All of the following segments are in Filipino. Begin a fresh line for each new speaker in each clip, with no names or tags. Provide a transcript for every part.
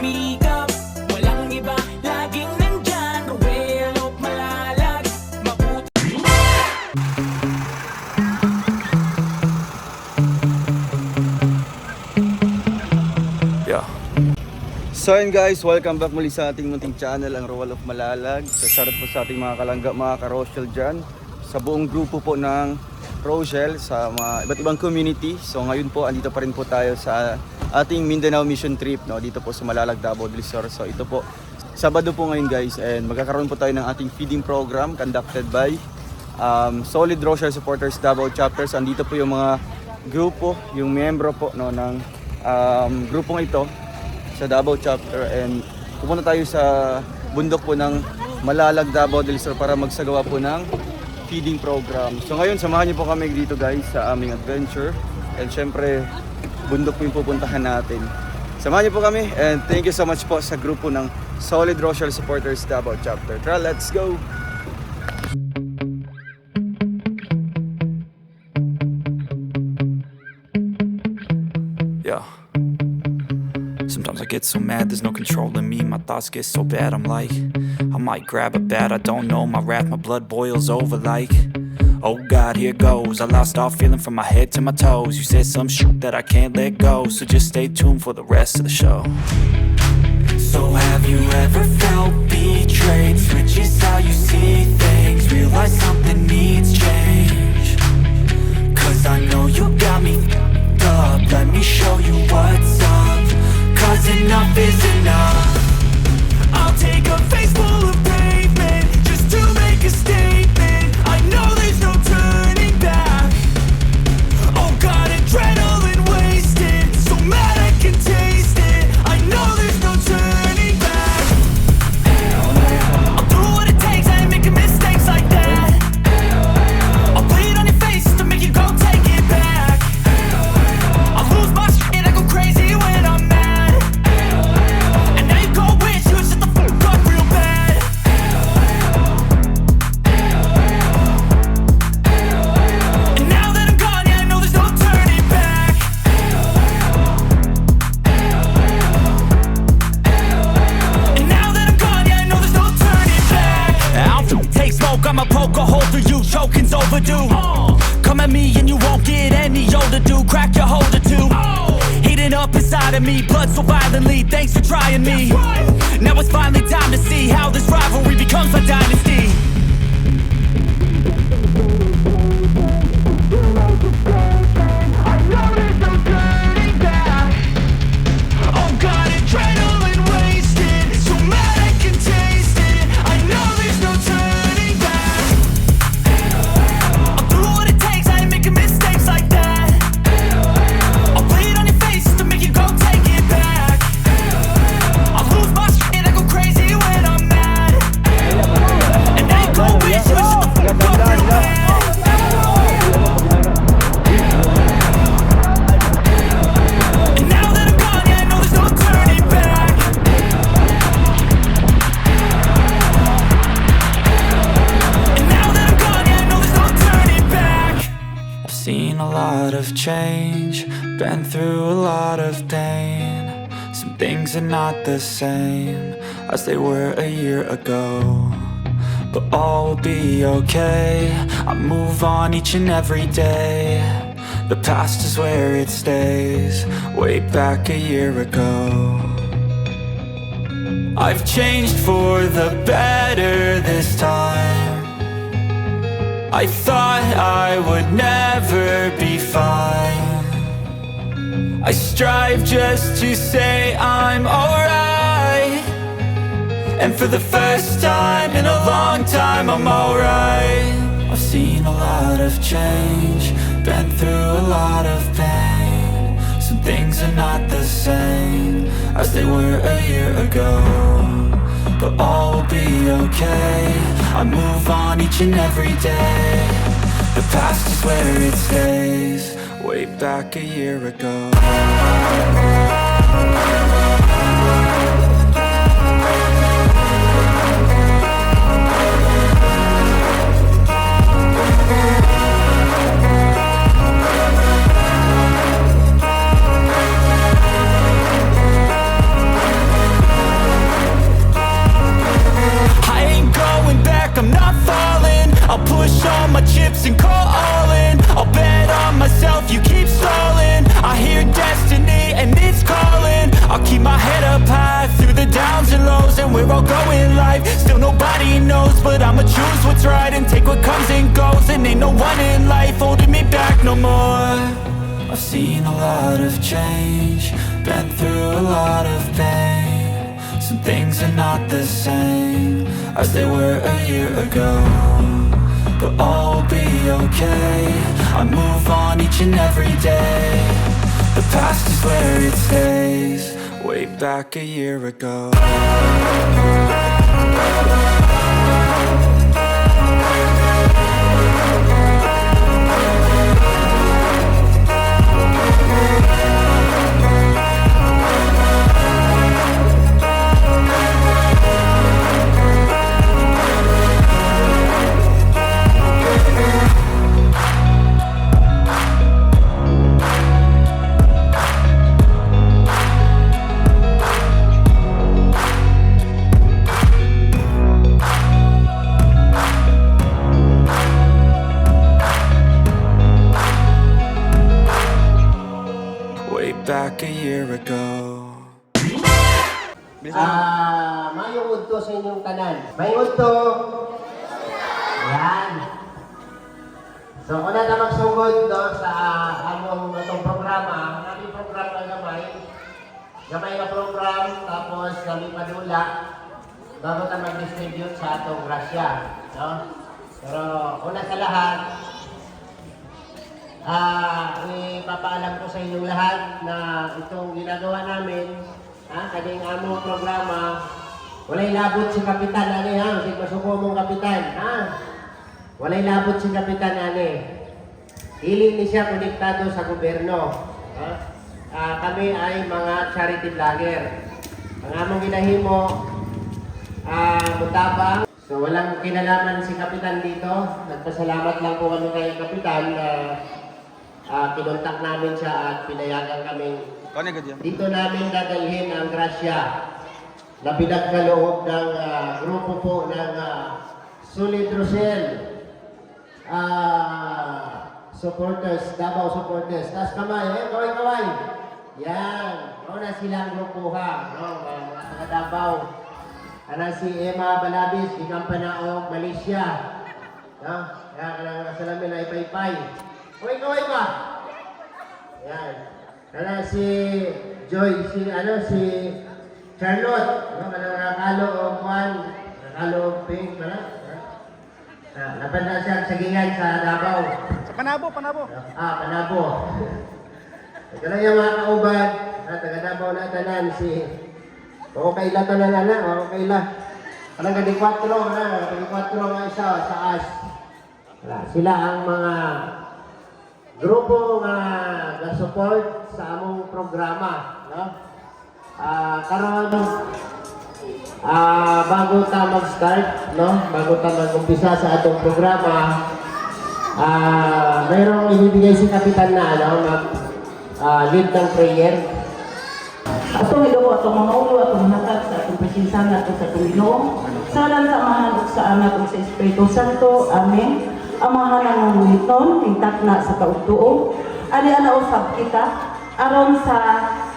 sumikap. Walang iba, laging nandyan. Ruel of Malalag, mabuti.
Yeah. So yun guys, welcome back muli sa ating munting channel, ang Ruel of Malalag. So shoutout po sa ating mga kalangga, mga ka-Rochelle dyan, sa buong grupo po ng Rochelle, sa mga iba't ibang community. So ngayon po, andito pa rin po tayo sa ating Mindanao mission trip, no? Dito po sa Malalag, Davao del Sur. So ito po, Sabado po ngayon guys, and magkakaroon po tayo ng ating feeding program conducted by Solid Rochelle Supporters Davao Chapters. Andito po yung mga grupo, yung miyembro po, no, ng grupong ito sa Davao Chapter, and pupunta tayo sa bundok po ng Malalag, Davao del Sur para magsagawa po ng feeding program. So ngayon, samahan niyo po kami dito guys sa aming adventure, and syempre bundok po yung pupuntahan natin. Samahan niyo po kami, and thank you so much po sa grupo ng Solid Rochelle Supporters Davao Chapter. Tara, let's go!
Yeah. Sometimes I get so mad, there's no controlling me. My thoughts get so bad, I'm like, I might grab a bat, I don't know. My wrath, my blood boils over like, oh God, here goes. I lost all feeling from my head to my toes. You said some shit that I can't let go, so just stay tuned for the rest of the show. So have you ever felt betrayed? Switches how you see things, realize something needs change. Cause I know you got me f***ed up. Let me show you what's up. Cause enough is enough. I'll take a face full of pavement just to make a statement. I know there's no turning back. Oh God, adrenaline wasted, so mad I can taste it. I know there's no turning back. I'll do what it takes, I ain't making mistakes like that. I'll bleed on your face to make you go take it back. I'll lose my shit, I go crazy when I'm mad. And now you go wish you would shut the fuck up real bad. And now that I'm gone, yeah, I know there's no turning back. And now that I'm gone, yeah, I know there's no turning back. I don't take smoke, I'ma poke a hole through you, choking's overdue. Come at me and you won't get any older, dude. Crack your holder too. Heating up inside of me, blood so violently. Thanks for trying me. Now it's finally time to see how this rivalry becomes a dynasty. Oh God, adrenaline wasted, so mad I can taste it. I know there's no turning back. I'll do what it takes, I ain't making mistakes like that. I'll bleed on your face to make you go take it back. I'll lose my shit, I go crazy when I'm mad. And now you go wish you would shut the fuck up real bad. And now that I'm gone, yeah, I know there's no turning back. And now that I'm gone, yeah, I know there's no turning back. I've seen a lot of change, been through a lot of pain. Some things are not the same as they were a year ago, but all will be okay. I move on each and every day. The past is where it stays, way back a year ago. I've changed for the better this time. I thought I would never be fine. I strive just to say I'm alright, and for the first time in a long time I'm alright. I've seen a lot of change, been through a lot of pain. Some things are not the same as they were a year ago, but all will be okay. I move on each and every day. The past is where it stays, way back a year ago. seen a lot of change, been through a lot of pain. Some things are not the same as they were a year ago, but all will be okay. I move on each and every day. The past is where it stays, way back a year ago. Way back a year ago.
Mayong udto sa inyong tanan. May udto. Yan. So, kung na magsugod no, sa among itong programa, aming program na gamay. Gamay na program, tapos kami padula. Bago na mag-distribute sa atong grasya. No? Pero, una sa lahat, ipapaalam ko sa inyong lahat na itong ginagawa namin, kaning among programa, walay labot si Kapitan ani ha, si masuko mong Kapitan, ha? Walay labot si Kapitan ani. Hiling ni siya konektado sa gobyerno. Ha? Kami ay mga charity vlogger. Ang among ginahimo, mutabang. So walang kinalaman si Kapitan dito. Nagpasalamat lang po kami kay Kapitan na kinontak namin siya at pinayagan kaming dito namin dadalhin ang grasya na pinagkaloob ng grupo po ng Solid Rosel supporters, Davao supporters. Taas kamay, kaway-kaway. Yan, na silang grupo ha, no? Mga taga Davao. Si Emma Balabis, di Kampanaog, Malaysia. No? Yan, kanang salamin na ipay-pay. Kaway-kaway ba? Yan. Si Joy, si Charlotte, no? Nakalo o Juan, nakalo o Pink, napanda siya sa gingan sa Davao.
Sa Panabo.
Panabo. Ito lang yung mga kaubad, taga Davao na tanan, si okay lang tanan na, okay lang. Parang gadi 4 nga isa sa AS. Sila ang mga grupo nga support sa among programa, no? Karon bago ta mag-start, no? Bago ta mag-umpisa sa atong programa, mayroong ibibigay si Kapitan na lead ng prayer.
Atong Ginoo, atong mga ulo, atong hatag sa atong presensan nato sa atong Ginoo. Sa ngalan sa Amahan ug sa Anak ug sa Espiritu Santo. Amen. Amahan ang ngiton, tingtak na sa kaugtuo. Ani ana usab kita aron sa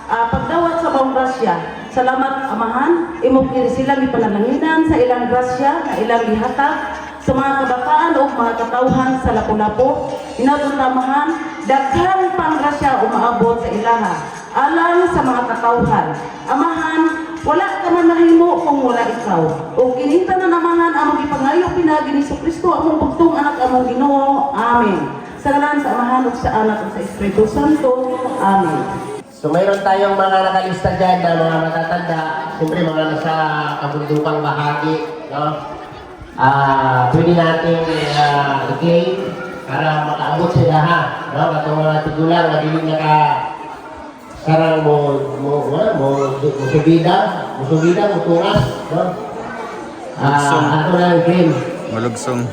pagdawat sa mong grasya. Salamat Amahan, imo kini sila gipanalanginanan sa ilang grasya na ilang gihatag sa mga kabataan o mga katawhan sa Lapu-Lapu. Inabot Amahan, daghan pang grasya umaabot sa ilaha alang sa mga katawhan. Amahan, wala ka man nahimo kung wala ikaw. O kinita na Amahan among ipangayo pinagi ni Kristo among bugtong anak among Ginoo. Amen. Sa ngalan sa Amahan ug sa Anak ug sa Espiritu Santo. Amen.
So mayroon tayong mga nakalista dyan na mga matatanda, siyempre mga nasa kabundukang bahagi, no? Pwede natin i-claim para makaabot sila ha, no? Katong mga tigulang na hindi sarang musubida, mutungas, no? Ato na i-claim.
Malugsong.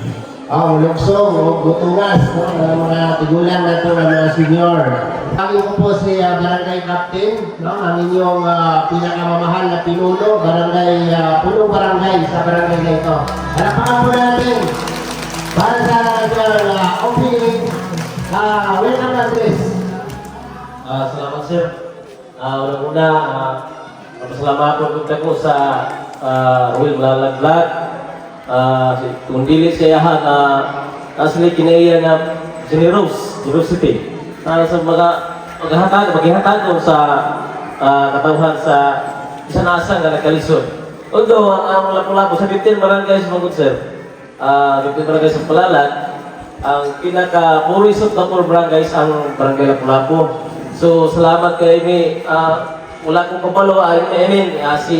Luksong o gutungas, no? Mga tigulang na ito ng mga senior. Kami ko po si Barangay Captain, no? Ang inyong pinakamamahal na pinuno, punong barangay sa barangay na ito. Harapan po natin para sa opening. Welcome address.
Salamat sir. Una-una, pasalamat po sa Will Malalag Vlog. Kung dili siya asli kinaya na generosity. Sa mga maghihatag ko sa katawhan sa isanasang nga nagkalisod. Although, ang Lapu-Lapu sa 15 barangays mga good sir, 15 barangays sa Palalag, ang pinaka-purisot na po barangays ang barangay Lapu-Lapu. So, salamat kay mi, wala kong kapalo, si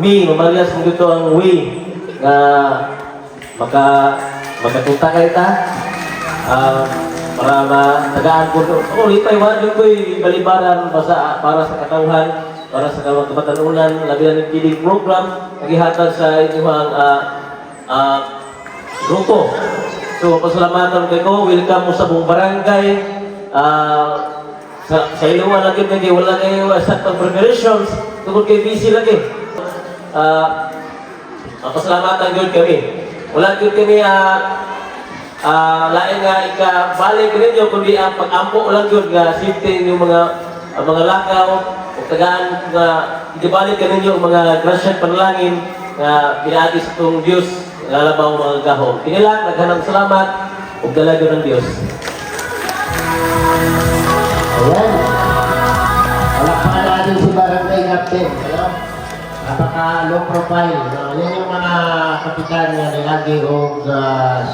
mi, mamalias mo dito ang na makatunta kayo ta. Para matagaan ko. Ako, lipay, wadyo ko'y balibaran para sa katawhan, para sa kapatanunan, labi na ng kiling program, naghihatag sa inyong grupo. So, pasalamatan kayo, welcome mo sa buong barangay. Sa iluwa lagi, wala kayo sa preparations, tungkol kayo busy lagi. Pasalamatan yun kami. Wala yun kami, lain nga ikabalik ninyo, kundi ang pag-ampo lang yun nga safety yung mga lakaw, o tagaan nga ikabalik ka ninyo mga grasya panalangin nga pinaagi sa itong Diyos, lalabaw mga gahong. Pinilang, naghanang salamat, o dalaga ng Diyos.
Ayan. Palakpakan natin si Barangay Captain. Ano? Napaka-low profile. Yan yung mga kapitan nga nilagi o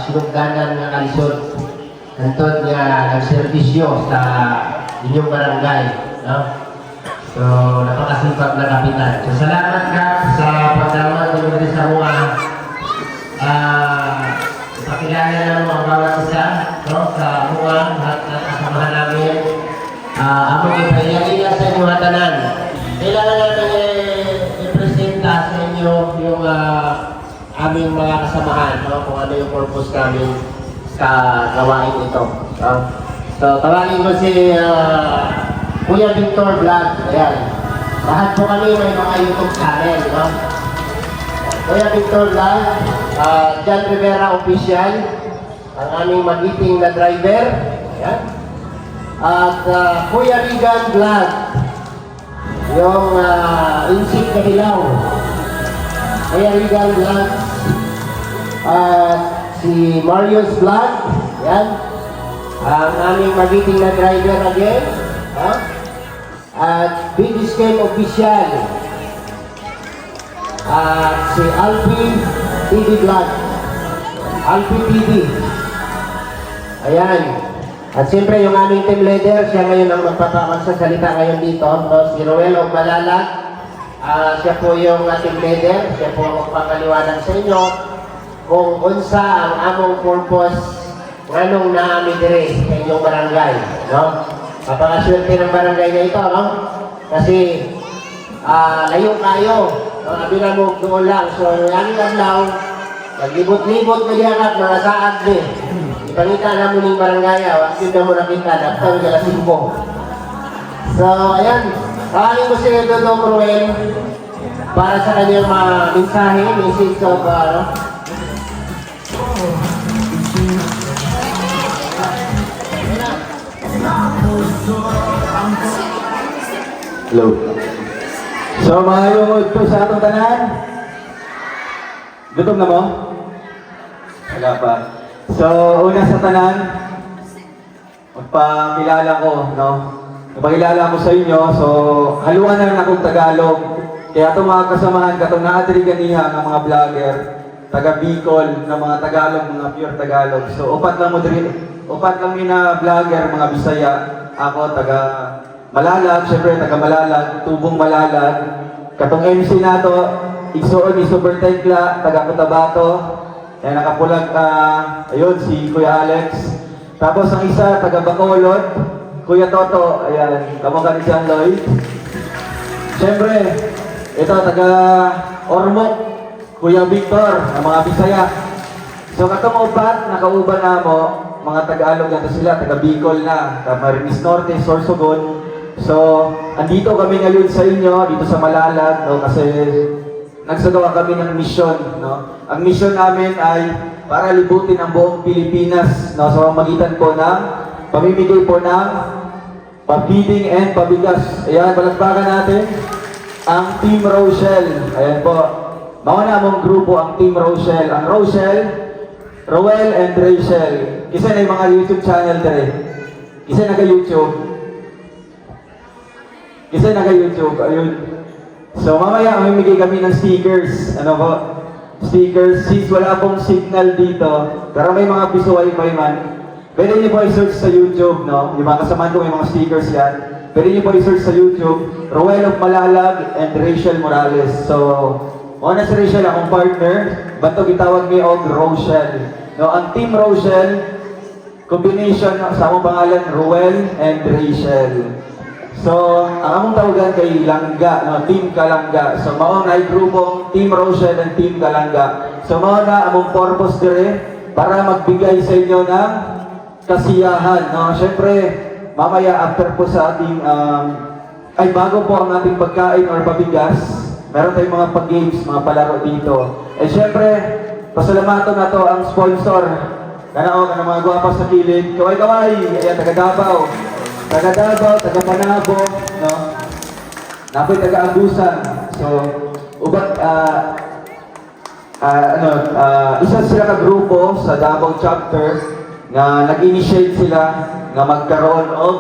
sinugdanan nga kalisod. Nantod nga nagservisyo sa inyong barangay. No? So, napakasipag na kapitan. So, salamat ka sa pagdawat ng mga sa mga ipakilala ng mga bawat isa, no? Sa mga at kasamahan namin. Ako ipahiyagin sa inyo hatanan. Kailangan natin i-presenta sa inyo yung aming mga kasamahan, no? Kung ano yung purpose namin sa gawain ito. So, tawagin ko si Kuya Victor Vlog. Ayan. Lahat po kami may mga YouTube channel, no? Kuya Victor Vlog, John Rivera Official, ang aming magiting na driver. Ayan. At Kuya Regan Vlog, yung insik na hilaw. Kuya Regan Vlog, at si Marius Vlog, yan. Ang aming magiting na driver again. At Big Scale Official, at si Alfie TV Vlog, Alfie TV. Ayan. At siyempre yung aming team leader, siya ngayon ang magsasalita ngayon dito, no? Si Roel of Malalag. Siya po yung team leader, siya po ang magpapaliwanag sa inyo kung unsa ang among purpose nganong naami dire sa inyong barangay, no? Napakaswerte ng barangay na ito, no? Kasi layo kayo, no? Abila mo doon lang, so yung adlaw, naglibot-libot na dihangat, mga saad din. Ipangita na mo ng barangay, yun na mo nakita, nakita mo na simbo. So, ayan, tawagin ko si Dodong Ruel para sa kanyang mga mensahe, message of,
Hello. So, mga lungod po sa atong tanan. Gutom na mo? Wala pa. So, una sa tanan, magpakilala ko, no? Magpakilala ko sa inyo, so, haluan na lang akong Tagalog. Kaya itong mga kasamahan, katong naadiriganihan ng mga vlogger, taga Bicol, na mga Tagalog, mga pure Tagalog. So, upat lang na vlogger, mga Bisaya. Ako, taga Malalag, syempre taga Malalag, Tubong Malalag. Katong MC nato, igsuon ni Super Tekla, taga Cotabato. Yan, nakapulag, ayun, si Kuya Alex. Tapos ang isa, taga Bacolod, Kuya Toto, ayan, kamukha ni John Lloyd. Siyempre, ito, taga Ormoc, Kuya Victor, ang mga Bisaya. So, katong upat, nakauban na mo, mga Tagalog na sila, taga Bicol na, Camarines Norte, Sorsogon. So, andito kami ngayon sa inyo, dito sa Malalag, no, kasi nagsagawa kami ng misyon, no. Ang misyon namin ay para libutin ang buong Pilipinas, no, sa pamamagitan po ng pamimigay po ng pabiding and pabigas. Ayan, palakpakan natin ang Team Rochelle. Ayan po. Mauna mong grupo ang Team Rochelle. Ang Rochelle, Roel and Rachel. Kasi na yung mga YouTube channel dere. Isa naka-YouTube. Isa naka-YouTube. Ayun. So mamaya mamimigay kami ng stickers. Ano po? Stickers. Since wala pong signal dito, pero may mga piso wifi man. Pwede niyo po i-search sa YouTube, no? Yung mga kasamahan ko may mga stickers yan. Pwede niyo po i-search sa YouTube, Ruel of Malalag and Rachel Morales. So, una si Rachel, akong partner. Bato gitawag ni Og Rochelle. No, ang Team Rochelle, combination sa akong pangalan, Ruel and Rachel. So, ang among tawagan kay Langga, no? Team Kalangga. So, mao na grupong Team Rochelle and Team Kalangga. So, mao na among purpose dire para magbigay sa inyo ng kasiyahan, no? Siyempre, mamaya after po sa ating ay bago po ang ating pagkain or pabigas, meron tayong mga pag-games, mga palaro dito. Eh siyempre, pasalamatan na to ang sponsor. Kanao, mga guwapas sa kilid. Kaway-kaway, ayan, taga-Davao. Taga-Davao, taga-Panabo, no? Napoy taga-Agusan. So, ubat, isa sila ka-grupo sa Davao chapter na nag-initiate sila na magkaroon of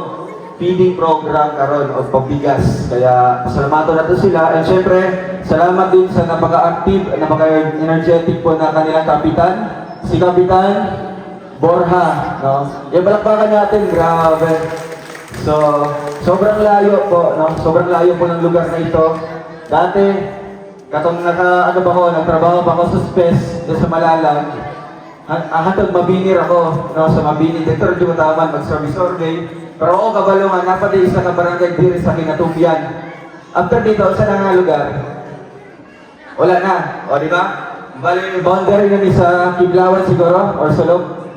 feeding program karon of pabigas. Kaya salamat na to sila. And syempre, salamat din sa napaka-active, napaka-energetic po na kanilang kapitan, si Kapitan Borja, no? Yung balakbakan natin, grabe. So, sobrang layo po, no? Sobrang layo po ng lugar na ito. Dati, katong nagtrabaho pa ako sa SPES doon sa Malalag. Hatag mabinir ako, no, sa mabinir. Dito rin taman mag-survey. Pero ako kabalungan, napatay isa ka barangay diri sa Kinatubyan. After dito, saan nga lugar? Wala na. O, di ba? Bali, boundary na ni sa Kiblawan siguro, or Sulog.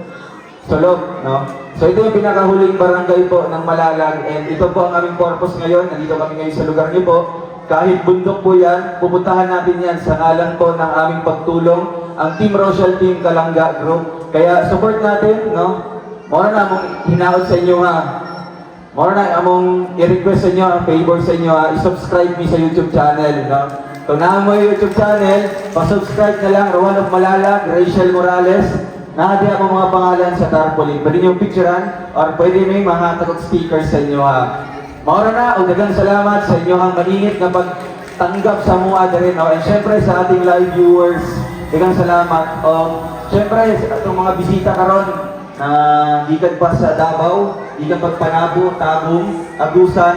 Sulog, no? So ito yung pinakahuling barangay po ng Malalag. And ito po ang aming purpose ngayon. Nandito kami ngayon sa lugar niyo po. Kahit bundok po yan, pupuntahan natin yan sa ngalan po ng aming pagtulong, ang Team Rochelle, Team Kalangga Group. Kaya support natin, no? Muna na among hinaot sa inyo ha. Muna na among i-request sa inyo, favor sa inyo ha, i-subscribe me sa YouTube channel, no? Kung na mo yung YouTube channel, pa-subscribe na lang, Ruel of Malalag, Rachel Morales. Nakadi ako mga pangalan sa tarpaulin. Pwede nyo picturean, or pwede may mga takot stickers sa inyo ha. Maura na, o dagang salamat sa inyo ang maningit na pagtanggap sa mga rin. And syempre sa ating live viewers, dagang salamat. Syempre, itong mga bisita karon na gikan pa sa Davao, gikan pa Panabo, Tabung, Agusan.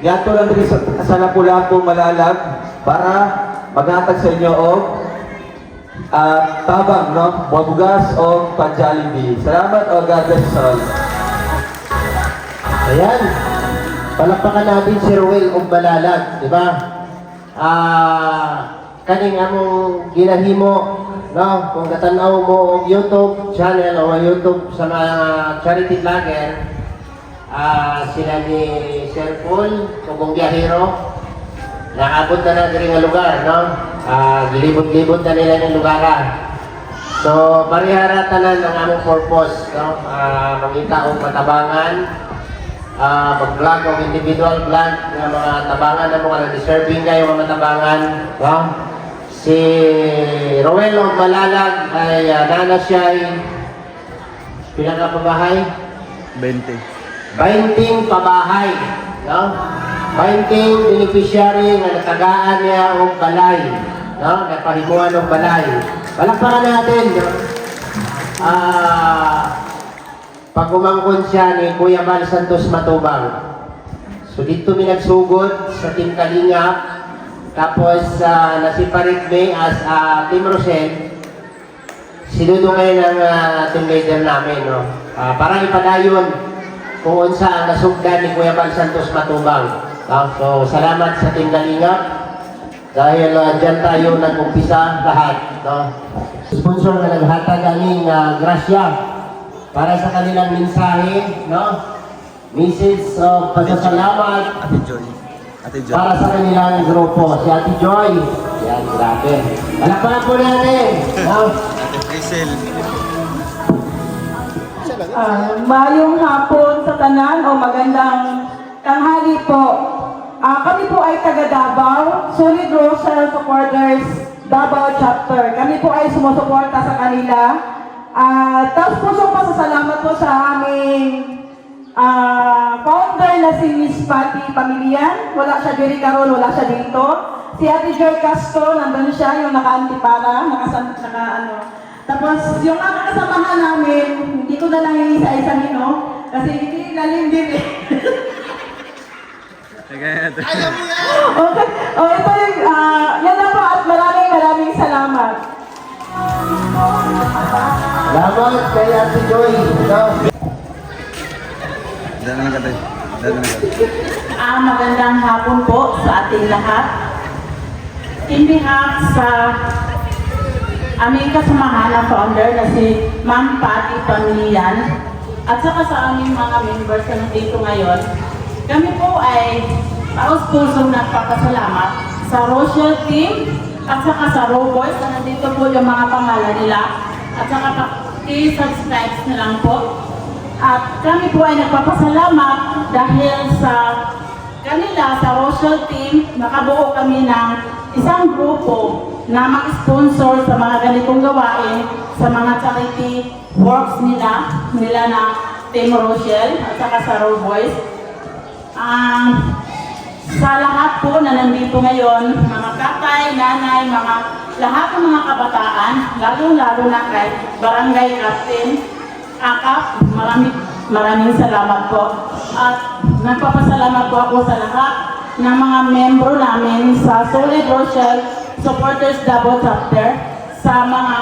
Yato lang rin sa Lapu-Lapu, Malalag para maghatag sa inyo o tabang, no? Bugas o pa-Jollibee. Salamat o God bless all.
Ayan. Palakpakan natin si Ruel of Malalag, di ba? Kaning among ginahimo, no? Kung natanaw mo og YouTube channel o YouTube sa mga charity vlogger, sila ni Sir Paul, Tugong Biyahero, naabot na diri nga lugar, no? Gilibot-libot na nila ng lugaran. So, parihara tanan ang among purpose, no? Mangita og matabangan, mag-vlog o individual vlog ng mga tabangan na mga deserving kayo mga matabangan. No? Si Ruel of Malalag ay nana siya ay pilang ka pabahay?
20.
20 pabahay. No? 20 beneficiary na natagaan niya o balay. No? Napahimuan ng balay. Palakpakan natin. No? Pagumangkon siya ni Kuya Val Santos Matubang. So dito mi nagsugod sa Team Kalingap. Tapos nasiparit mi as Team Rochelle. Sinudo ngayon ang team leader namin. No? Para ipadayon kung unsa ang nasugdan ni Kuya Val Santos Matubang. So salamat sa Team Kalingap. Dahil dyan tayo nag-umpisa lahat. No? Sponsor na naghatag aning grasya para sa kanilang mensahe, no? Message of pasasalamat
Ate Joy.
para sa kanilang grupo. Si Ate Joy. Yan, grabe. Palakpakan po natin. No?
Ate Priscil.
Mayong hapon sa tanan o magandang tanghali po. Kami po ay taga Davao, Solid Rochelle Supporters, Davao Chapter. Kami po ay sumusuporta sa kanila. Tapos pusong pasasalamat po sa aming founder na si Miss Patty Pamilian. Wala siya diri karon, wala siya dito. Si Ate Joy Castro, nandun siya, yung naka-antipara, Tapos, yung mga kasamahan namin, hindi ko na lang isa-isa no? Kasi hindi lalim din eh. Okay. O, ito yung, yan lang po at maraming salamat.
Salamat kay Ate Joy. Ikaw.
Dala na katay.
Magandang hapon po sa ating lahat. In behalf sa aming kasamahan na founder na si Ma'am Patty Pamilian at saka sa aming mga members na nandito ngayon, kami po ay taos-pusong nagpapasalamat sa Rochelle team at saka sa Raw Boys na nandito po yung mga pangalan nila at saka i-subscribe na lang po. At kami po ay nagpapasalamat dahil sa kanila, sa Rochelle team, nakabuo kami ng isang grupo na mag-sponsor sa mga ganitong gawain sa mga charity works nila na Team Rochelle at saka sa Raw Boys. Sa lahat po na nandito ngayon, mga tatay, nanay, lahat ng mga kabataan, lalo-lalo na kay Barangay Captain Akap, maraming salamat po. At nagpapasalamat po ako sa lahat ng mga membro namin sa Solid Rochelle Supporters Davao Chapter sa mga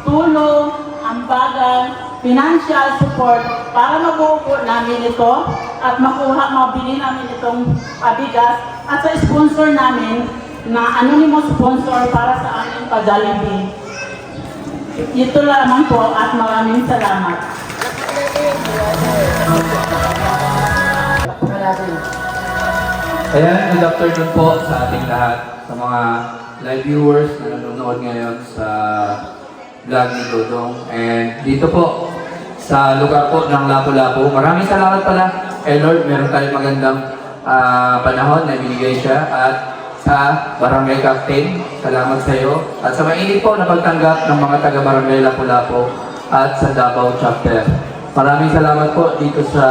tulong, ambagan, financial support para mabuo po namin ito at mabili namin itong bigas at sa sponsor namin na anonymous sponsor para sa aming pa-Jollibee. Ito lamang po at maraming salamat.
Ayan, good afternoon po sa ating lahat, sa mga live viewers na nanonood ngayon sa vlog ni Dodong. And dito po, sa lugar po ng Lapu-Lapu, maraming salamat pala kay Lord. Meron tayong magandang panahon na binigay siya. At sa Barangay Captain, salamat sa iyo. At sa mainit po na pagtanggap ng mga taga-Barangay Lapu-Lapu at sa Davao Chapter. Maraming salamat po dito sa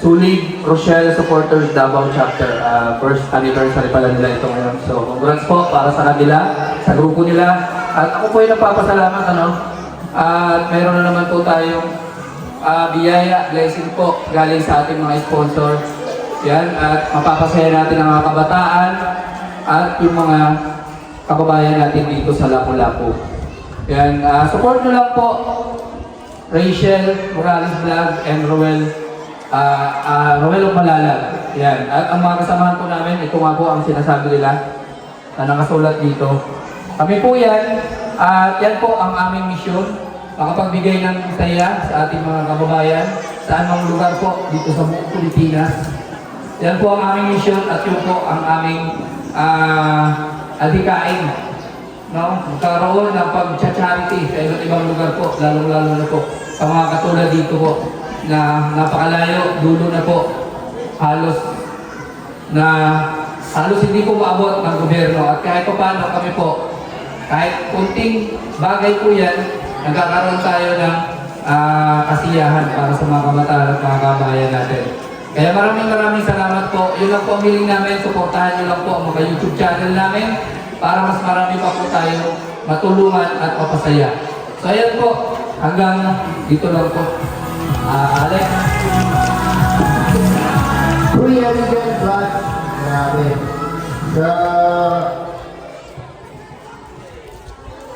Solid Rochelle Supporters Davao Chapter. First anniversary pala nila ito ngayon. So, congrats po para sa kanila, sa grupo nila. At ako po ay nagpapasalamat, at meron na naman po tayong biyaya, blessing po galing sa ating mga sponsor. Yan, at mapapasaya natin ang mga kabataan at yung mga kababayan natin dito sa Lapu-Lapu. Yan, support nyo lang po Rachel Morales Vlog and Roel Malalag. Yan. At ang mga kasamahan po namin, ito nga po ang sinasabi nila na nakasulat dito. Kami po yan, at yan po ang aming misyon, makapagbigay ng saya sa ating mga kababayan sa anong lugar po dito sa buong Pilipinas. Yan po ang aming misyon at yun po ang aming adhikain. Magkaroon ng pag-charity sa iba't ibang lugar po, lalong-lalo na po sa mga katulad dito po na napakalayo, dulo na po, halos hindi po maabot ng gobyerno. At kahit pa paano kami po, kahit kunting bagay po yan, nagkakaroon tayo ng kasiyahan para sa mga kabataan at mga kabayan natin. Kaya maraming salamat po. Yun lang po ang hiling namin, suportahan nyo lang po ang mga YouTube channel namin para mas marami pa po tayo matulungan at mapasaya. So ayan po, hanggang dito lang po. Alex.
Kuya Miguel Vlog. Grabe. So,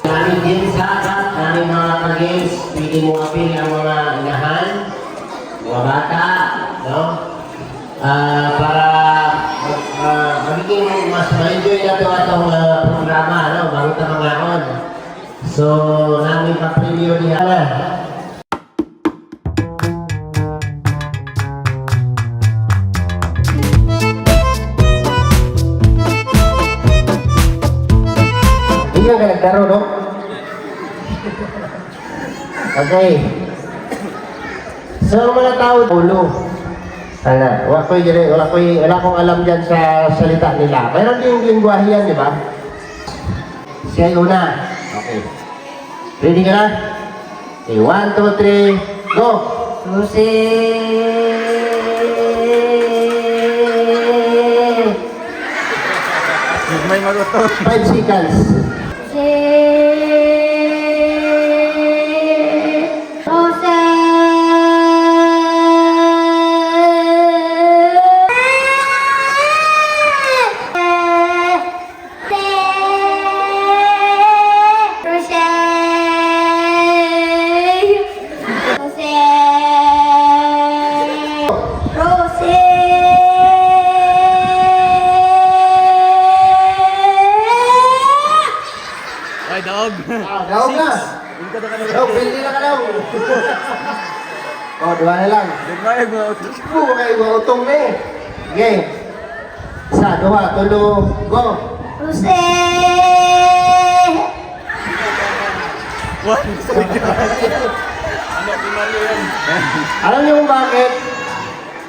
aming games lahat, aming mga games, pwede mo apil ang mga inahan, mga bata, no? Para magiging mas ma-enjoy na ito itong programa, no? Bago ito mangaon. So, namin pa-preview niya. Hindi ka nagdaro, no? Okay. So, mga tao, ulo. Wala akong alam dyan sa salita nila. Mayroon din yung lingwahe yan, di ba? Siya yung una. Okay. Ready ka na? Okay, 1, 2, 3, go!
May maguto.
5 seconds.
Ay, dog.
Daw na. Daw, pili na ka daw. O, diba na lang.
Nagmayag mga uto.
Oo, kayo mga utong na eh. Sige. Isa, dua, tulo, go. Alam niyo kung bakit?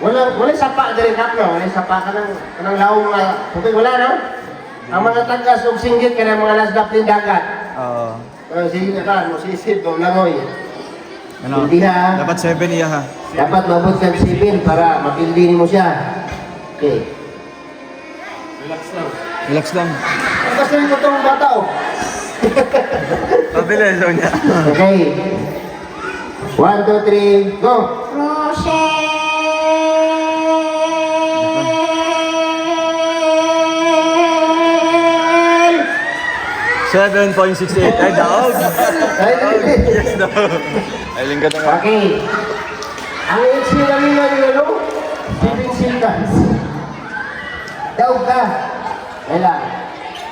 Wala sapa dari kapno, wala sapa ka ng laong mga tubig, wala na. Ang mga tagas ug singgit ka ng mga nasdap din dagat.
Oo.
Sige ka, musisid, langoy.
Ano?
Hindi ha.
Dapat 7 iya ha.
Dapat mabot kang 7 para mapildin mo siya. Okay.
Relax lang.
Kasi mo itong bata oh.
Pabilis daw niya.
Okay. 1, 2, 3, go!
7.68. Ay, dog. Yes, dog. Ay, lingkod na nga.
Okay. Ang iksi namin na nilo, 7 seconds. Daw ka. Kailan?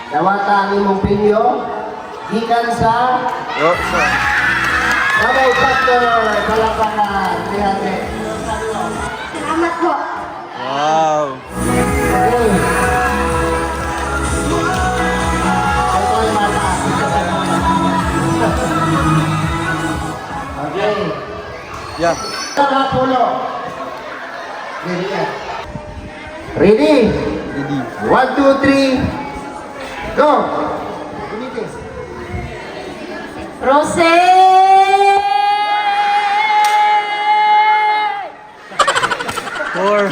Dawata ang imong pinyo. Gikan sa
Oh, so.
Kamay Pastor. Palakpakan. 300.
Salamat po.
Wow.
Okay. Ito ay mata. Okay.
Yeah.
Pulo. Ready ka? Ready?
Ready.
1, 2, 3, go! Ulitin.
Rose!
4.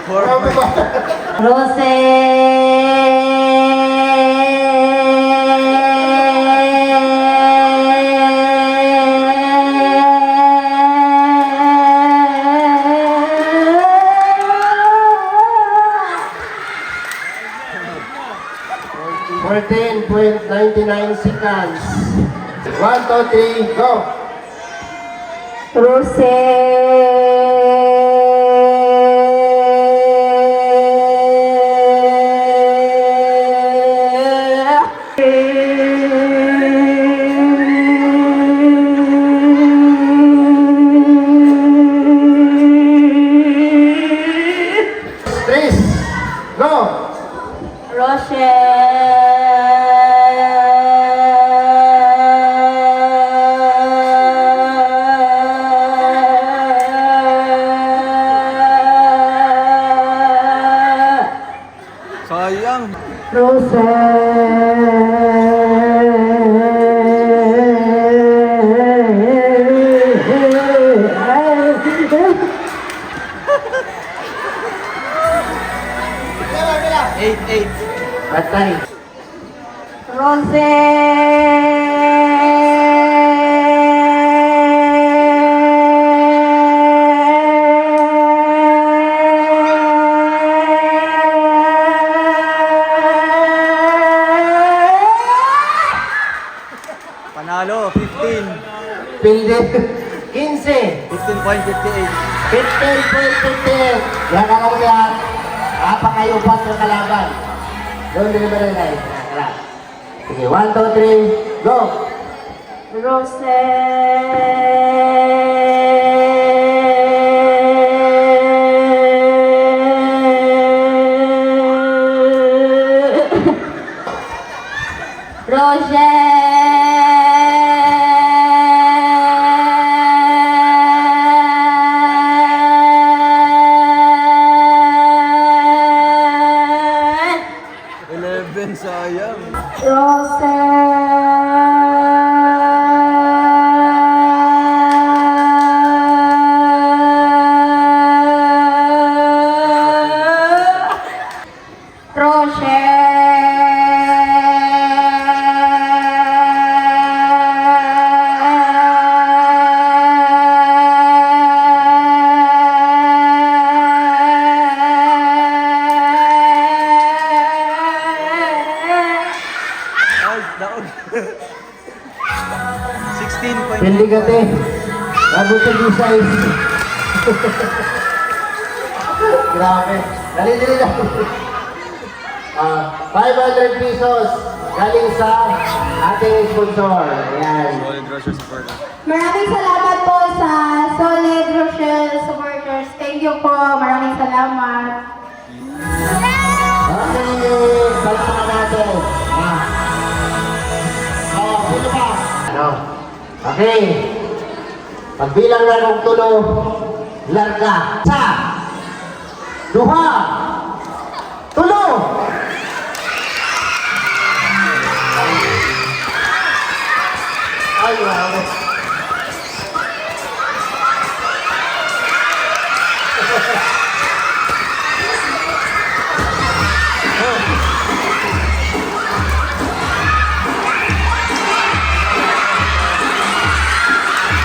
4.
Rose!
.99 seconds. 1, 2, 3, go! Chris, go!
Sayang. Eight.
Patay.
Panalo. 15.
Pilde. 15.
15.58.
15.58. Yan ang yan. Apa kayo pa sa kalaban? Doon din ba rin ay? Sige, 1, 2, 3, go!
Sayang.
Pindi ka te. Labo sa size. Grabe. Dali lang. 500 pesos galing sa ating sponsor. Ayan.
Solid Rocher supporter.
Maraming salamat po sa Solid Rochelle supporters. Thank you po. Maraming salamat.
Okay, palakpakan natin. Sino ba? Ano? Okay. Pagbilang na ng tulo, larga. Sa, duha, tulo. Ay, wow.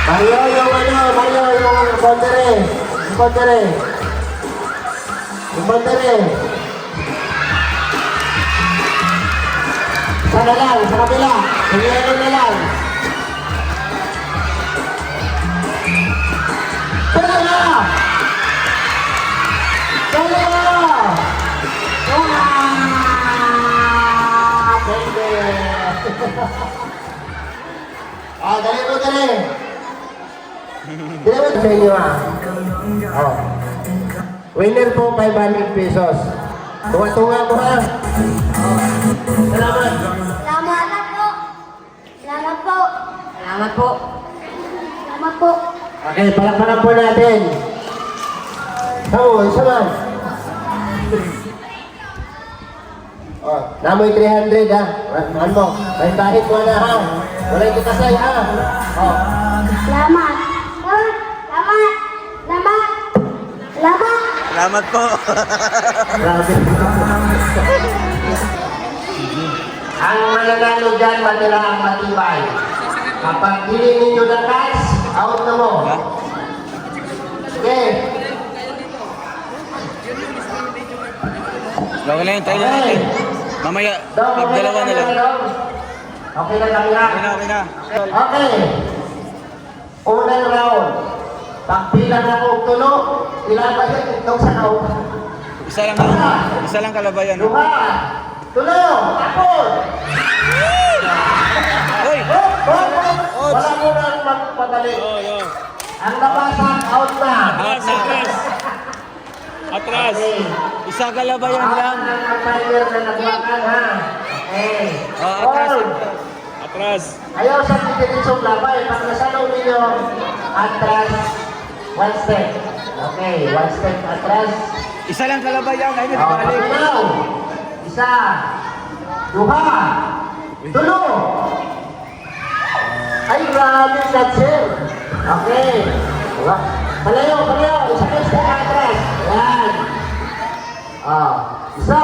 Mario, yung Bandere. Sana lang, sa kabila. Nangyayari na lang. Dalawa! Pwede! Dali mo. Dali mo sa inyo Winner po, 500 pesos. Tunga mo ha. Salamat.
Salamat po. Salamat po. Salamat po. Salamat po.
Okay, palakpakan po natin. Isa man. Namoy 300 ha. Ano mo? May bahit mo na ha. Wala ito kasay ha.
Salamat.
Salamat po.
Grabe. Ang mananalo dyan, matira ang matibay. Kapag hili ninyo ng cash, out na mo. Okay.
Okay lang, tayo lang natin. Mamaya, magdalawa na lang.
Okay na kami ha?
Okay na.
Okay. Unang round. Pagbilang ako tulo, ilabas yung itong sakaw.
Isa lang kalabayan.
Duha, tulo, tapos.
Hoy!
Wala mo na magpadali. Ang labasan, out na.
Atras! Isa kalabayan lang.
Ang timer na nagwakan ha. Okay.
Atras!
Ayaw sa titirisong labay. Pag nasalaw ninyo, atras, one step. Okay, one step atras.
Isa lang kalabayan. Ay,
Pagkalaw. Isa, duha, tulo. Ay, grabe ka, sir. Okay. Palayo. Isa ka step atras. Yan. Isa,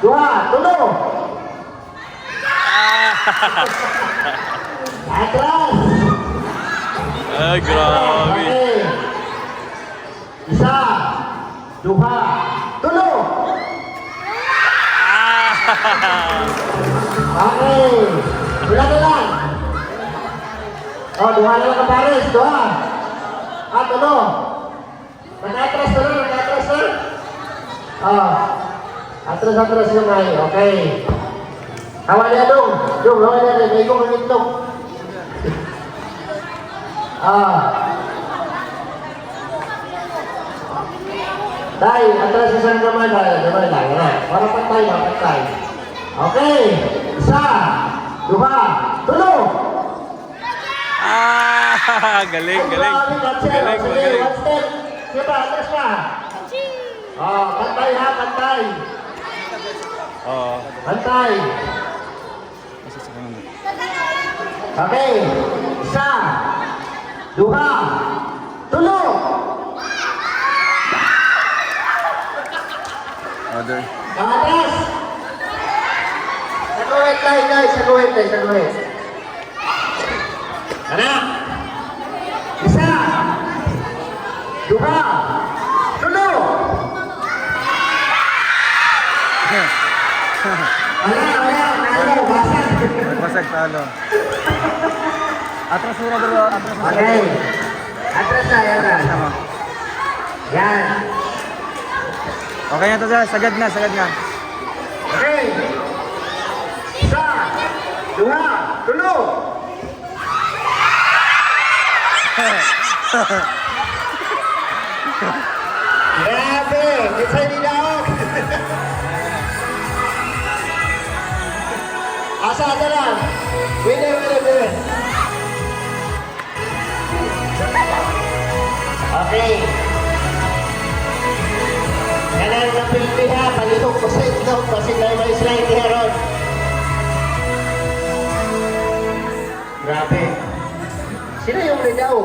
duha, tulo. Atras.
Ay, grabe.
Okay. Isa, duha, tulo. Okay. Wala na lang. Duha na lang ka pares. Duha. Tulo. Nag-atras na. Atras yung ay. Okay. Hawa niya dong. Hawa niya. May kong itlog. Tay, atras isang kamay lang. Para patay. Okay. Isa, duha, tulo.
Galing.
Magaling. One step. Siapa, atras pa. Pantay ha, pantay. Pantay. Okay. Isa, duha, tulo.
Other.
Atras. Saguhit tayo guys, saguhit. Anak. Isa, duha, tulo. Basag.
Basag talo. Atras muna bro, atras muna.
Okay. Atras na, yan na. Yan.
Okay na to dyan, sagad na, sagad na.
Okay. Isa, dua, tulog. Grabe, isa nilaog. Asa lang. Winner. Okay. Kanan ng Pilipina, palitok ko sa itlog, kasi tayo may slide ni Heron. Grabe. Sino yung ligaw?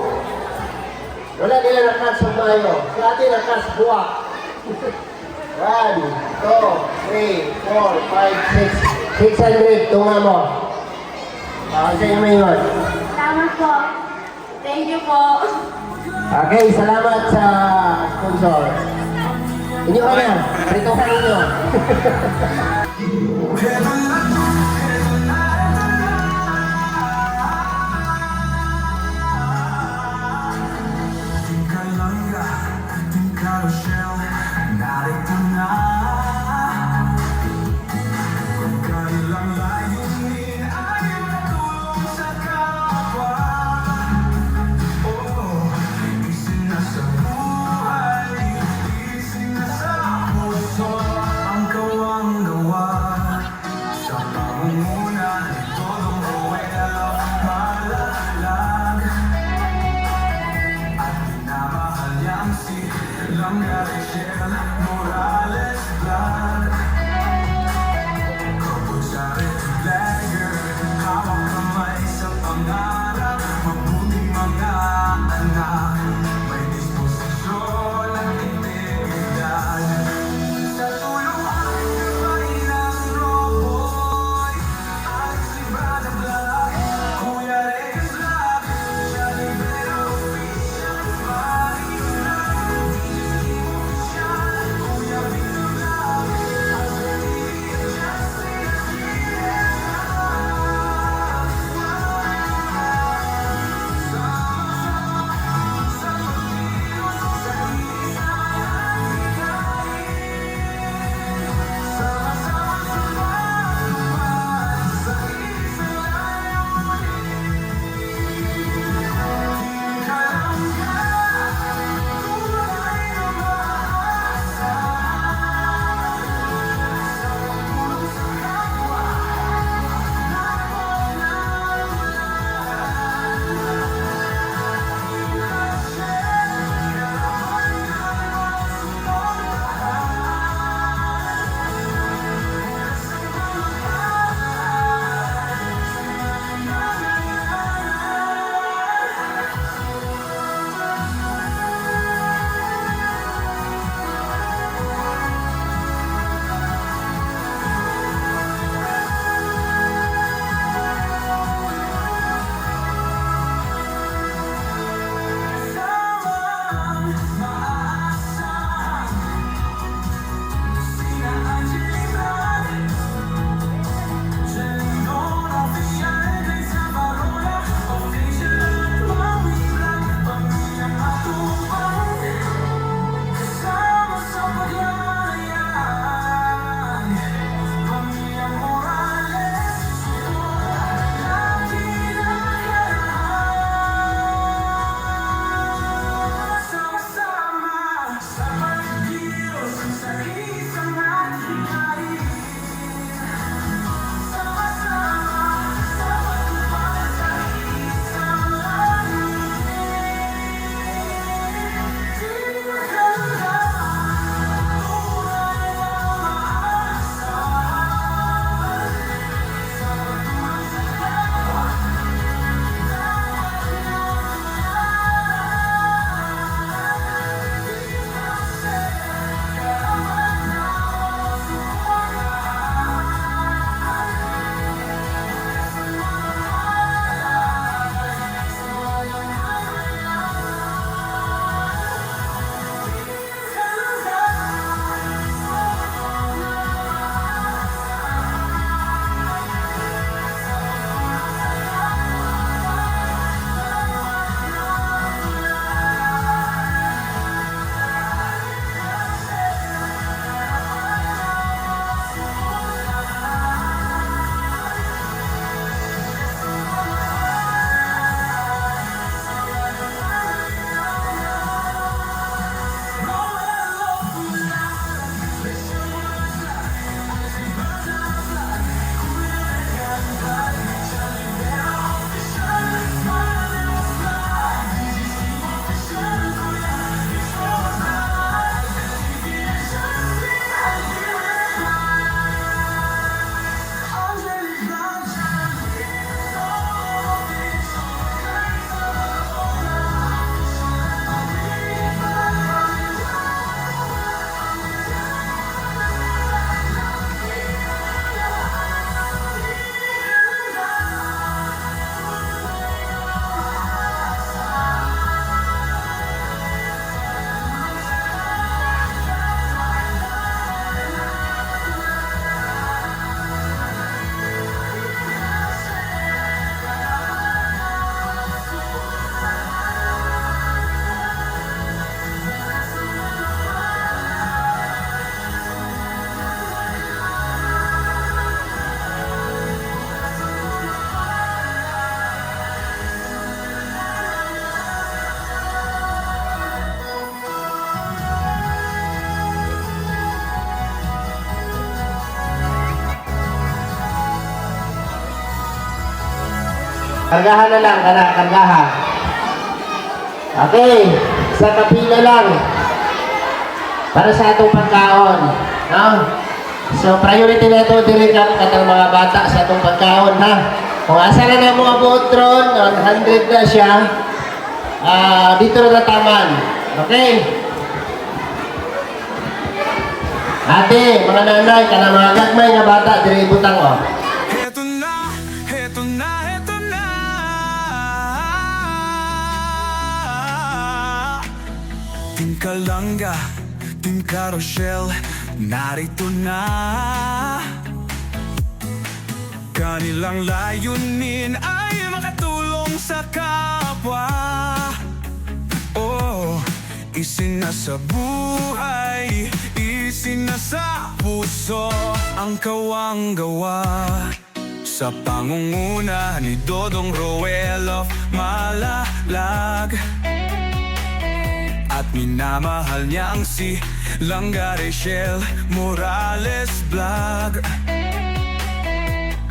Wala nila nakas sa mayo. Si ate nakas buwak. 1, 2, 3, 4, 5, 6. 600. Tunga mo. Kasi yung mayon.
Salamat po. Thank you po.
Okay, salamat sa sponsor. Inyo ka na. Rito ka ninyo. Kargahan na lang, kargahan. Okay, sa kapila lang. Para sa atong pagkaon. No? So, priority na ito, dili ka katang mga bata sa atong pagkaon, ha? Kung asa na na mga buot ron, 100 na siya, dito na nataman. Okay? Ate, mga nanay, kanang mga gagmay nga bata, dili butang, oh.
Heto na, heto na, heto na. Team Kalanga, Team Carousel, narito na. Kanilang layunin ay makatulong sa kapwa. Oh, isinasa buhay, isinasa puso ang kawang gawa. Sa pangunguna ni Dodong Roel of Malalag, at minamahal niya ang si Langga Rachel Morales Vlog.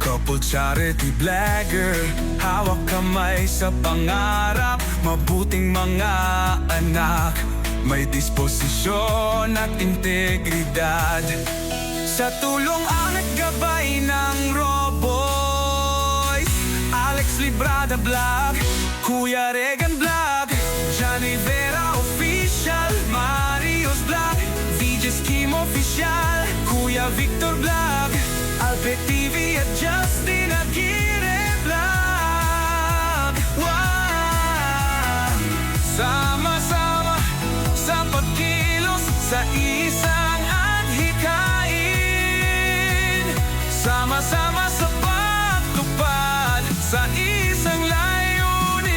Couple charity blagger, hawak kamay sa pangarap, mabuting mga anak, may disposisyon at integridad. Sa tulong at gabay ng Roboy, Alex Librada Vlog, Kuya Regan Vlog, Johnny Vera Official, Marios Vlog, VJ's Kim Official, Kuya Victor Vlog, Albert TV at Justin Aguirre Vlog. Wow! Sama-sama sa pagkilos sa isang adhikain, sama-sama sa pagtupad sa isang layunin.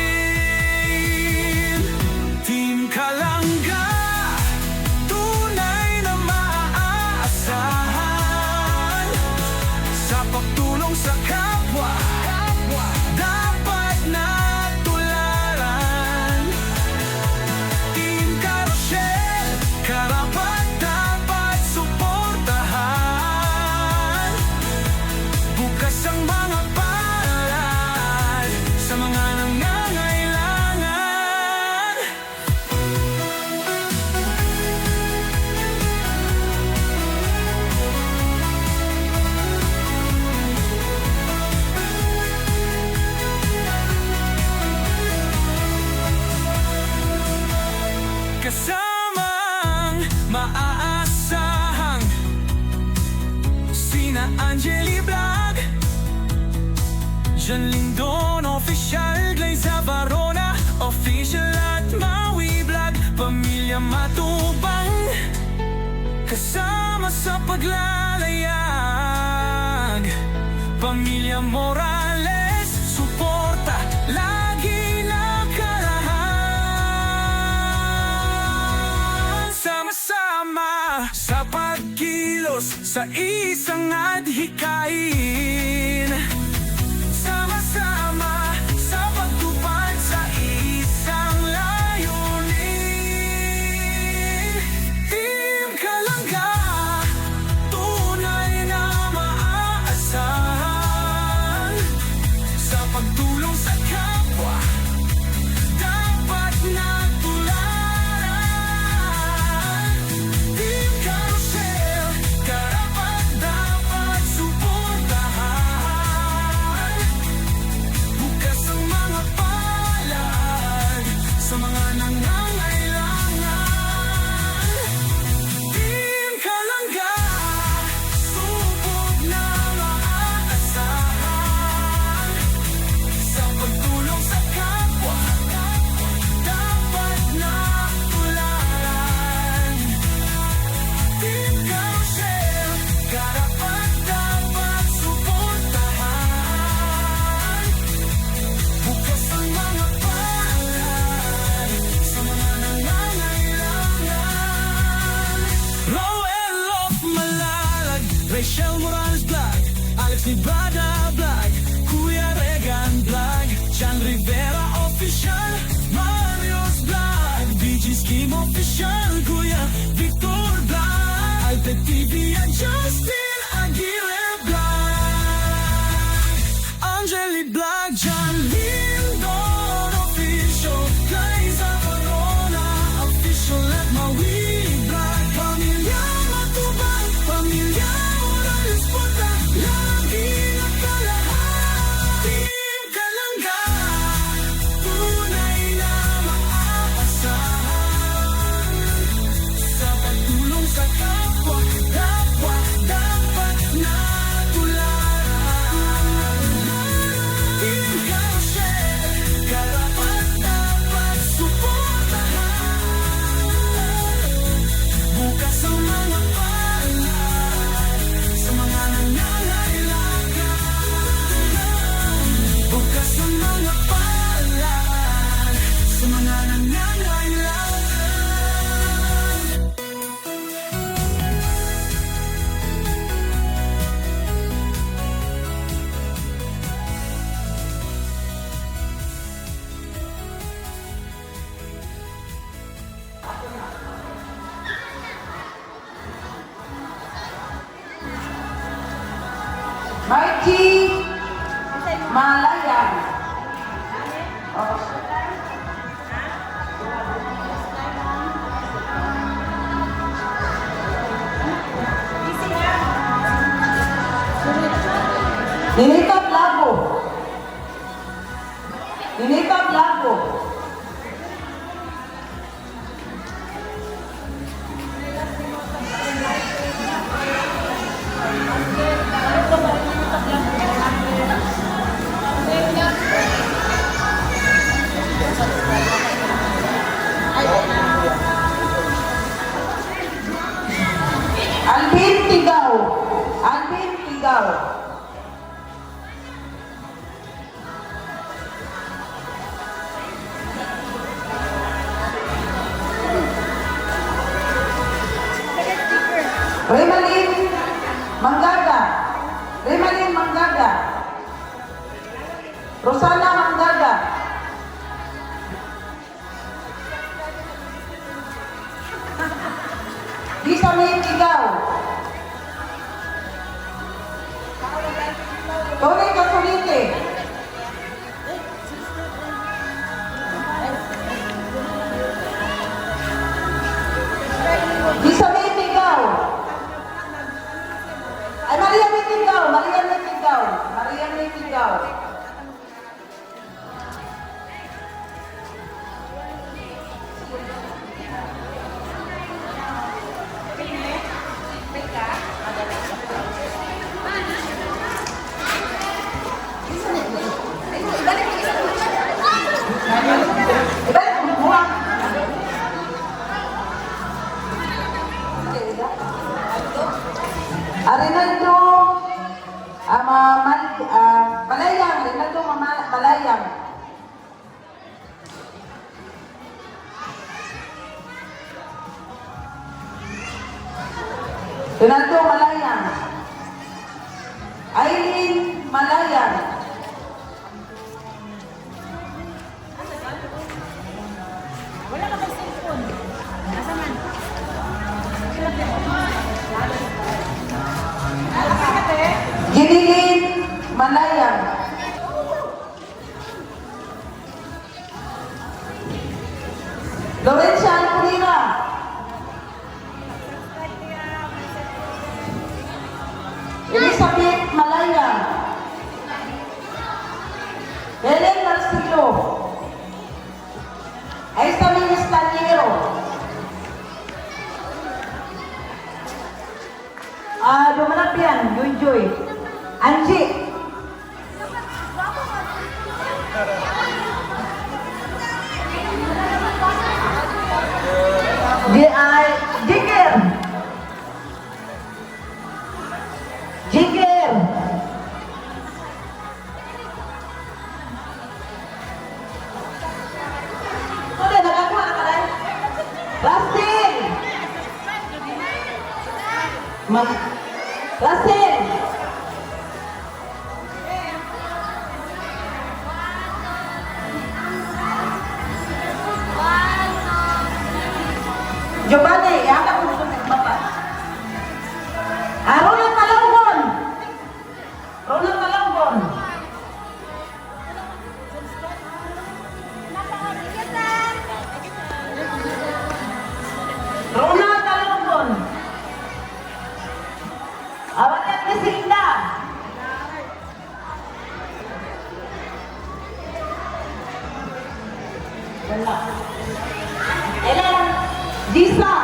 Team Kalanga, tunay na maaasahan sa pagtulong sa kapwa, dapat na tularan. Team Carousel, karapat dapat suportahan. Bukas ang mga palad sa mga nangangailangan. Kasamang maaasahang sina Angeli Vlog, Jan Lindon Official, Glaza Varona Official at Maui Vlog, Pamilya Matubang, kasama sa paglalayag. Pamilya Morales, suporta lagi nakarahan. Sama-sama sa pagkilos sa isang adhikain, sama-sama sa pagtupad sa isang layunin. Team Kalanga, tunay na maaasahan sa pagtulong sa kapwa, dapat na tularan. Team Carousel, karapat dapat suportahan. Bukas ang mga palad sa mga nangangailangan. Team Kalanga, subok na maaasahan sa pagtulong sa kapwa, dapat na tularan. Team Carousel, karapat dapat suportahan. Bukas ang mga palad sa mga nangangailangan. Roel of Malalag, Rachel Morales Vlog, Alex Librada Vlog, Kuya Regan Vlog, Chan Rivera Official, Marios Vlog, VJ's Kim Official, Kuya Victor Vlog, Albert TV at Justin Aguirre Vlog, Angeli Vlog, John Lee
Margie Malayan. Ninita Blago. Ninita Blago. Alvin Tigaw. Alvin Tigaw. Remalin Manggaga. Remalin Manggaga. Rosana Manggaga. Lisa May Tigaw. Tony Casolite. Lisa May Tigaw. Ay, Maria May Tigaw. Maria May Tigaw. Maria May Tigaw. Ibalik mo buha. Rinaldo Malayang. Rinaldo Malayang. Rinaldo Malayang. Aileen Malayang. Ginilin Malayang. Lorencia Alpurina. Elizabeth Malayang. Helen Marcelo. Aistamil Estaniero. Dumanapian, Joy. Angie. Jigger. Jigger. Oke, nakakuha na ka rin. Rustin. Rustin. Giovanni, angkat mo sa bapak. Ronald Talonggon. Ronald Talonggon. Ronald Talonggon. Awalnya Mesinda. Ellen Disa.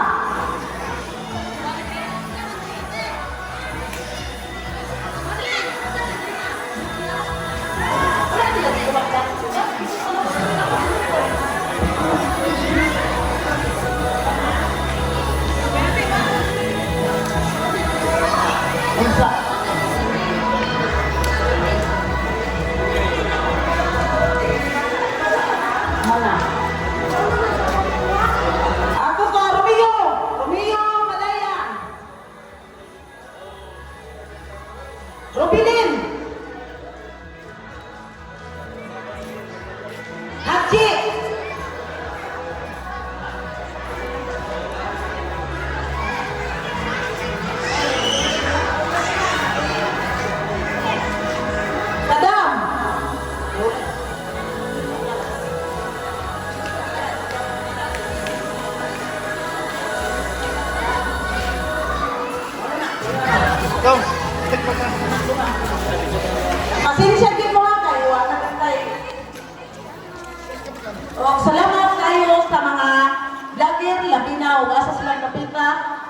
Mana? Aku ke Romeo. Romeo Malaya. Robinin. Haji. Pasensya din mo nga kayo, wala na tayo. O, salamat kayo sa mga vlogger, labi na, o asa silang napita,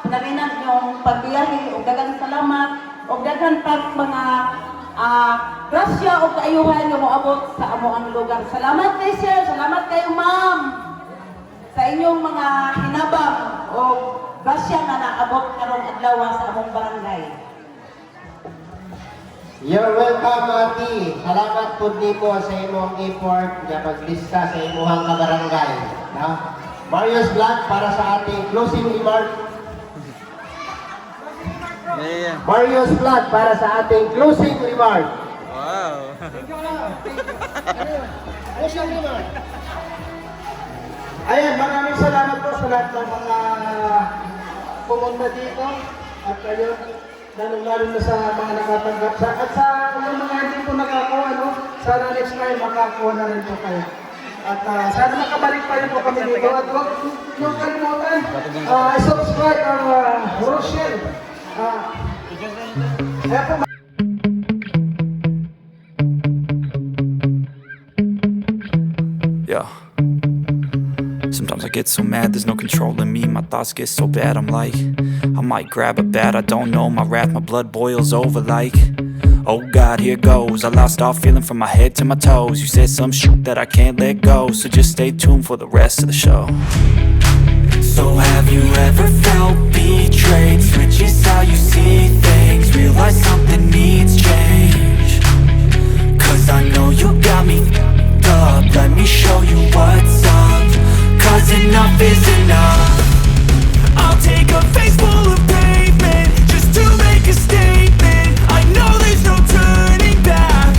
narinan yung pagbiyahe, o dagang salamat, o dagang pag mga grasya o kaayuhan yung moabot sa amo ang lugar. Salamat kayo sir, salamat kayo ma'am, sa inyong mga hinabang o grasya na naabot karong adlaw sa among barangay.
You're welcome, Ati. Salamat po po sa imong effort na paglista sa imuhang kabarangay. No? Marius Black para sa ating closing remark.
Yeah.
Marius Black para sa ating closing remark.
Wow.
Ayan, maraming salamat po sa lahat ng mga pumunta dito at ayun, lalo na sa mga nakatanggap sa at sa yung mga hindi po nakakuha, no? Sana next time makakuha na rin po kayo. At sana makabalik pa rin po kami dito at huwag niyo kalimutan subscribe ang Rochelle. Kaya po
Yeah. Sometimes I get so mad, there's no controlling me. My thoughts get so bad, I'm like, I might grab a bat, I don't know. My wrath, my blood boils over like, oh God, here goes. I lost all feeling from my head to my toes. You said some shit that I can't let go, so just stay tuned for the rest of the show. So have you ever felt betrayed? Switches how you see things, realize something needs change. Cause I know you got me f***ed up. Let me show you what's up. Cause enough is enough. I'll take a face full of pavement just to make a statement. I know there's no turning back.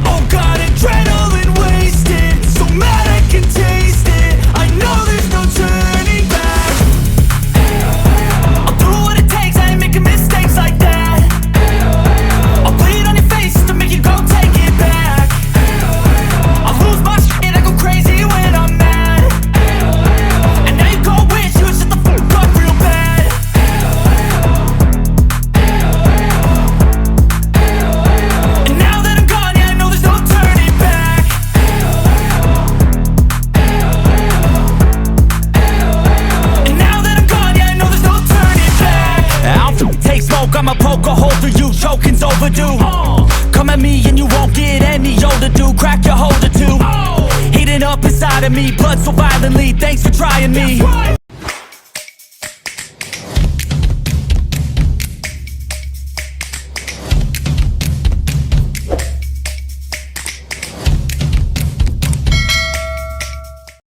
Oh God, adrenaline wasted, so mad I can taste it. I know there's no turning back. I'll do what it takes, I ain't making mistakes like that. I'll bleed on your face to make you go take it back. I'll lose my shit, I go crazy when I'm mad. And now you go wish you would shut the fuck up real bad. And now that I'm gone, yeah, I know there's no turning back. And now that I'm gone, yeah, I know there's no turning back. I don't take smoke, I'ma poke a hole through you, choking's overdue. Come at me and you won't get any older, dude. Crack your holder too. Heating up inside of me, blood so violently. Thanks for trying me.